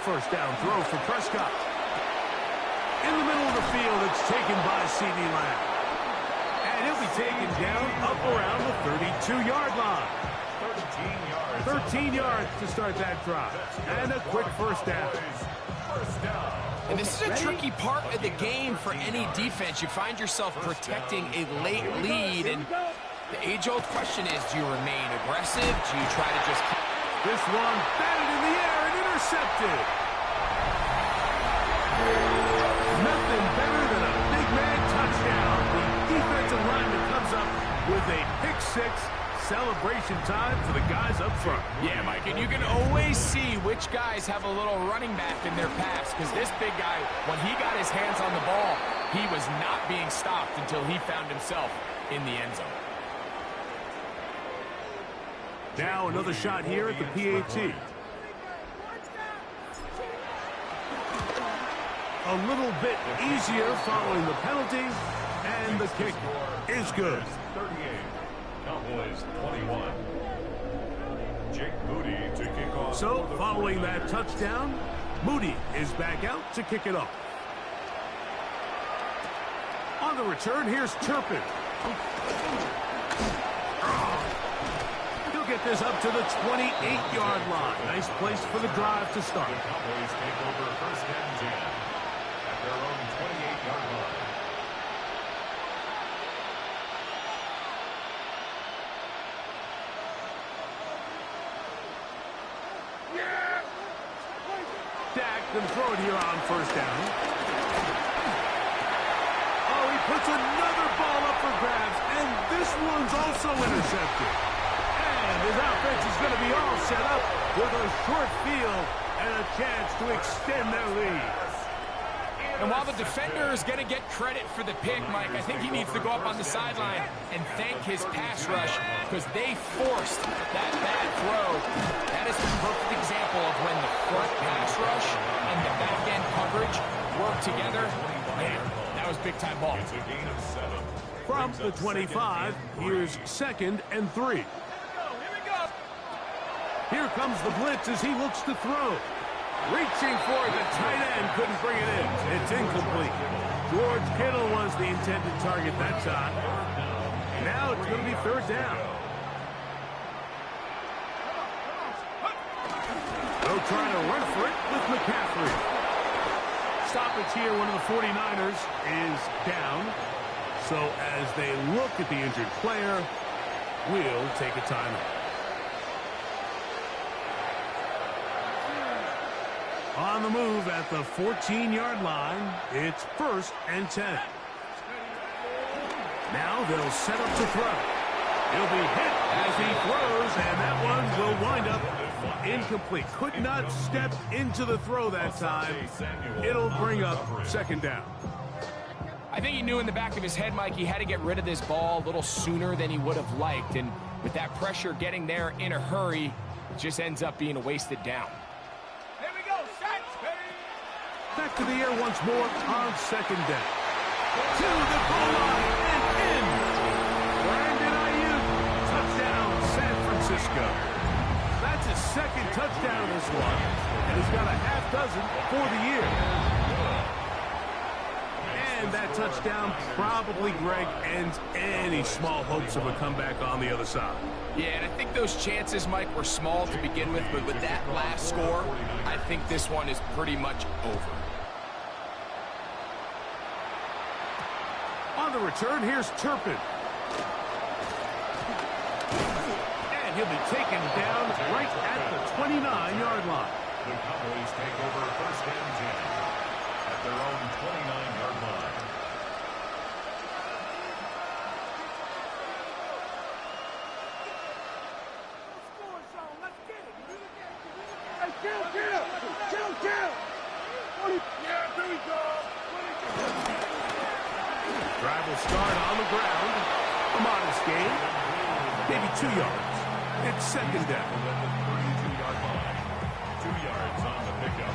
first down throw for Prescott. In the middle of the field, it's taken by C.D. Lamb. And he'll be taken down up around the 32-yard line. 13 yards to start that drive. And a quick first down. And this is a tricky part of the game for any defense. You find yourself protecting a late lead, and the age-old question is, do you remain aggressive? Do you try to just... This one batted in the air and intercepted. Nothing better than a big man touchdown. The defensive lineman comes up with a pick six. Celebration time for the guys up front. Yeah, Mike, and you can always see which guys have a little running back in their pass, because this big guy, when he got his hands on the ball, he was not being stopped until he found himself in the end zone. Now another shot here at the PAT. A little bit easier following the penalty, and the kick is good. Cowboys 21. Jake Moody to kick off. So, following that touchdown, Moody is back out to kick it off. On the return, here's Turpin. He'll get this up to the 28-yard line. Nice place for the drive to start. The Cowboys take over first and 10 at their own 28-yard line. Can throw it here on first down. Oh, he puts another ball up for grabs, and this one's also intercepted. And his offense is going to be all set up with a short field and a chance to extend their lead. And while the defender is going to get credit for the pick, Mike, I think he needs to go up on the sideline and thank his pass rush, because they forced that bad throw. That is the perfect example of when the front pass rush and the back-end coverage work together. Man, that was big-time ball. It's a gain of 7. From the 25, here's 2nd and 3. Here comes the blitz as he looks to throw. Reaching for it, the tight end couldn't bring it in. It's incomplete. George Kittle was the intended target that time. Now it's going to be third down. They'll try to run for it with McCaffrey. Stoppage here, one of the 49ers is down. So as they look at the injured player, we'll take a timeout. On the move at the 14-yard line, it's 1st and 10. Now they'll set up to throw. He'll be hit as he throws, and that one will wind up incomplete. Could not step into the throw that time. It'll bring up 2nd down. I think he knew in the back of his head, Mike, he had to get rid of this ball a little sooner than he would have liked. And with that pressure getting there in a hurry, it just ends up being a wasted down. Back to the air once more on 2nd down. To the goal line and in. Brandon Ayuk, touchdown, San Francisco. That's his 2nd touchdown of this one, and he's got a half dozen for the year. And that touchdown probably, Greg, ends any small hopes of a comeback on the other side. Yeah, and I think those chances, Mike, were small to begin with, but with that last score, I think this one is pretty much over. On the return, here's Turpin. And he'll be taken down right at the 29-yard line. The Cowboys take over first and 10 at their own 29-yard line. Drive will start on the ground. A modest gain. Maybe 2 yards. It's 2nd down. 32-yard line. 2 yards on the pickup.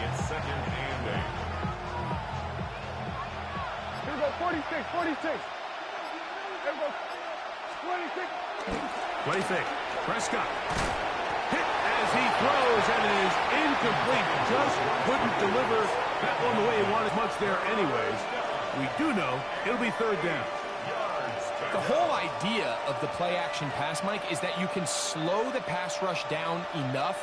It's 2nd and 8. Here we go, 46, 46. Here we go, 26. Play fake. Prescott. Hit as he throws, and it is incomplete. Just couldn't deliver that one the way he wanted much there anyways. We do know it'll be third down. The whole idea of the play-action pass, Mike, is that you can slow the pass rush down enough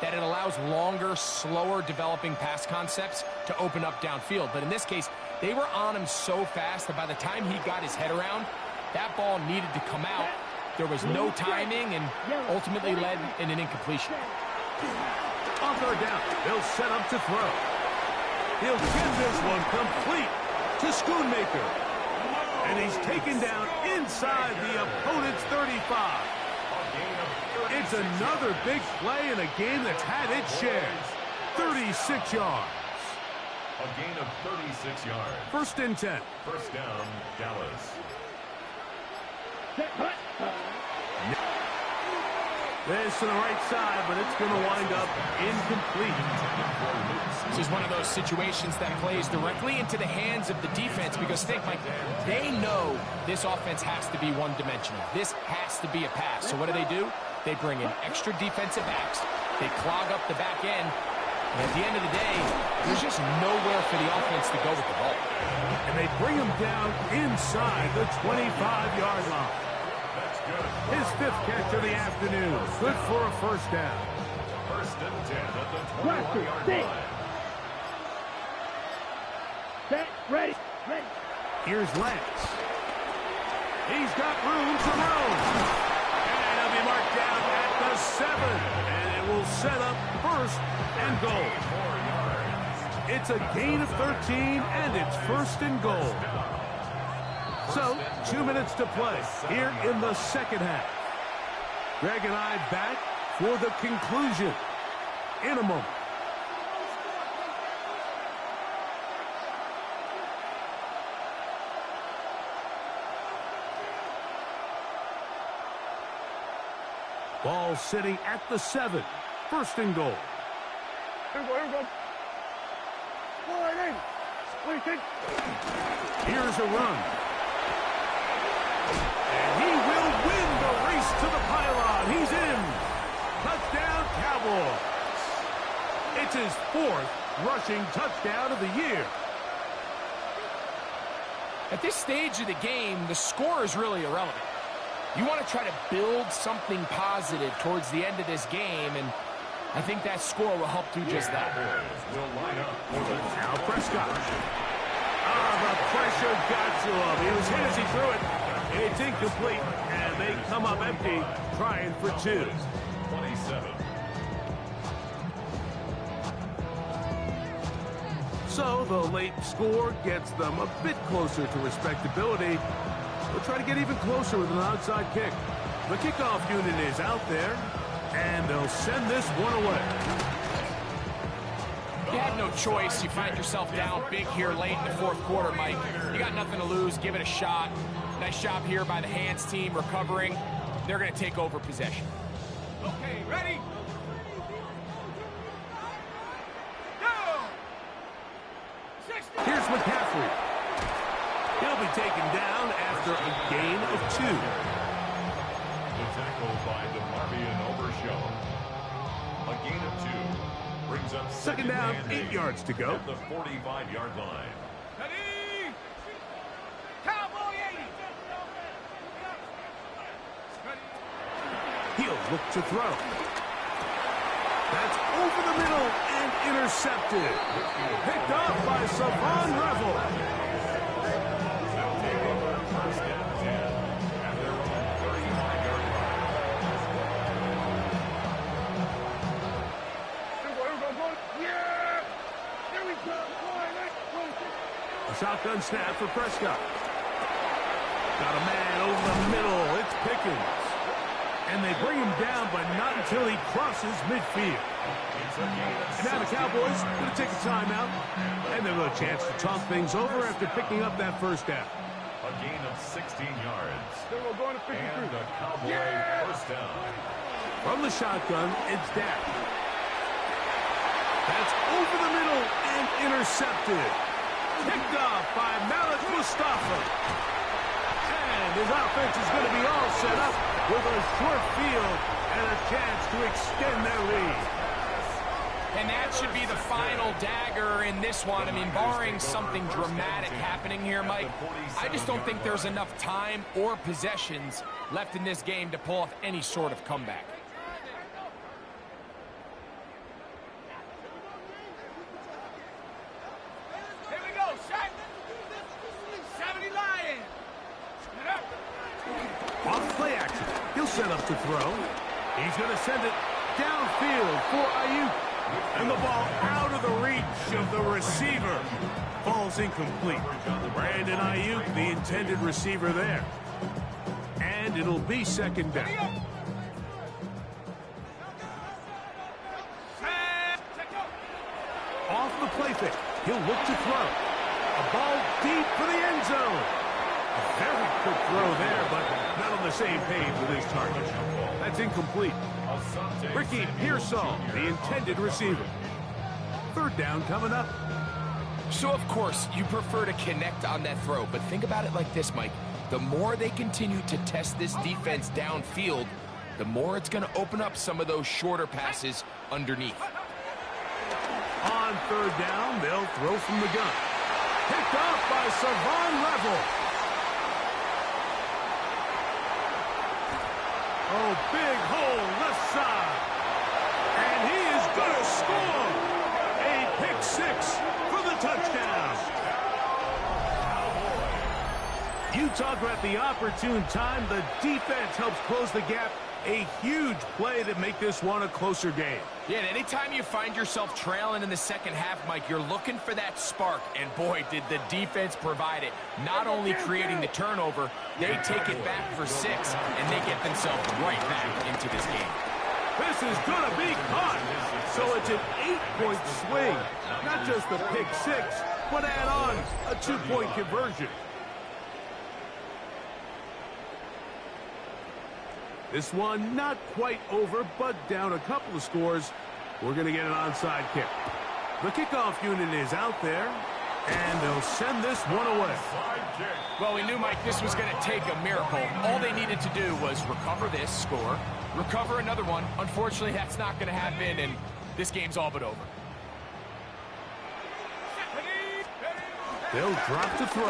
that it allows longer, slower developing pass concepts to open up downfield. But in this case, they were on him so fast that by the time he got his head around, that ball needed to come out. There was no timing and ultimately led in an incompletion. On third down, they'll set up to throw. He'll get this one complete to Schoonmaker. And he's taken down inside the opponent's 35. It's another big play in a game that's had its share. 36 yards. A gain of 36 yards. First and 10. First down, Dallas. This to the right side, but it's going to wind up incomplete. This is one of those situations that plays directly into the hands of the defense because think, Mike, they know this offense has to be one-dimensional. This has to be a pass. So what do? They bring in extra defensive backs. They clog up the back end. And at the end of the day, there's just nowhere for the offense to go with the ball. And they bring him down inside the 25-yard line. His fifth catch of the afternoon. Good for a first down. First and 10 at the 21-yard line. Set, ready. Here's Lance. He's got room to roam. And he'll be marked down at the 7. And it will set up first and goal. It's a gain of 13, and it's first and goal. So, 2 minutes to play here in the second half. Greg and I back for the conclusion in a moment. Ball sitting at the 7. First and goal. Here we go. All right, what do you think? Here's a run. And he will win the race to the pylon. He's in. Touchdown, Cowboys. It's his 4th rushing touchdown of the year. At this stage of the game, the score is really irrelevant. You want to try to build something positive towards the end of this game, and I think that score will help do just that. Now Prescott. The pressure got to him. He was hit as he threw it. It's incomplete, and they come up empty, trying for 2. 27. So the late score gets them a bit closer to respectability. They'll try to get even closer with an outside kick. The kickoff unit is out there, and they'll send this one away. You have no choice. You find yourself down big here late in the 4th quarter, Mike. You got nothing to lose. Give it a shot. Nice job here by the hands team recovering. They're going to take over possession. Okay, ready? Here's McCaffrey. He'll be taken down after a gain of 2. The tackle by DeMarvion Overshown. A gain of 2 brings up Second down, 8 yards to go. at the 45-yard line. Ready? Cowboy 80. He'll look to throw. That's over the middle and intercepted. Picked up by Savon Revel. They'll take over first and 10 at their own 35-yard line. Here we go. Yeah! Here we go. A shotgun snap for Prescott. Got a man over the middle. It's Pickens. And they bring him down, but not until he crosses midfield. And now the Cowboys going to take a timeout, and they'll have a chance to talk things over after picking up that first down. A gain of 16 yards. Here we go, going to 53. And a Cowboy first down. From the shotgun, it's Dak. That's over the middle and intercepted. Picked off by Malik Mustafa. And his offense is going to be all set up with a short field and a chance to extend their lead. And that should be the final dagger in this one. I mean, barring something dramatic happening here, Mike, I just don't think there's enough time or possessions left in this game to pull off any sort of comeback. Here we go, shot. 70 Lion. Off play action. He'll set up to throw. He's going to send it downfield for Ayuk. And the ball out of the reach of the receiver. Falls incomplete. Brandon Ayuk, the intended receiver there. And it'll be second down. Off the play fake. He'll look to throw. A ball deep for the end zone. A very quick throw there, but not on the same page with his target. That's incomplete. Ricky Pearsall, the intended receiver. Third down coming up. So, of course, you prefer to connect on that throw, but think about it like this, Mike. The more they continue to test this defense downfield, the more it's going to open up some of those shorter passes underneath. On third down, they'll throw from the gun. Picked off by Savon Level. Oh, big hole left side. And he is going to score. A pick six for the touchdown. You talk about the opportune time. The defense helps close the gap. A huge play to make this one a closer game. Yeah, and anytime you find yourself trailing in the second half, Mike, you're looking for that spark. And boy, did the defense provide it. Not only creating the turnover, they take it back for 6, and they get themselves right back into this game. This is going to be caught. So it's an 8-point swing. Not just the pick six, but add on a 2-point conversion. This one not quite over, but down a couple of scores. We're going to get an onside kick. The kickoff unit is out there, and they'll send this one away. Well, we knew, Mike, this was going to take a miracle. All they needed to do was recover this score, recover another one. Unfortunately, that's not going to happen, and this game's all but over. They'll drop to throw.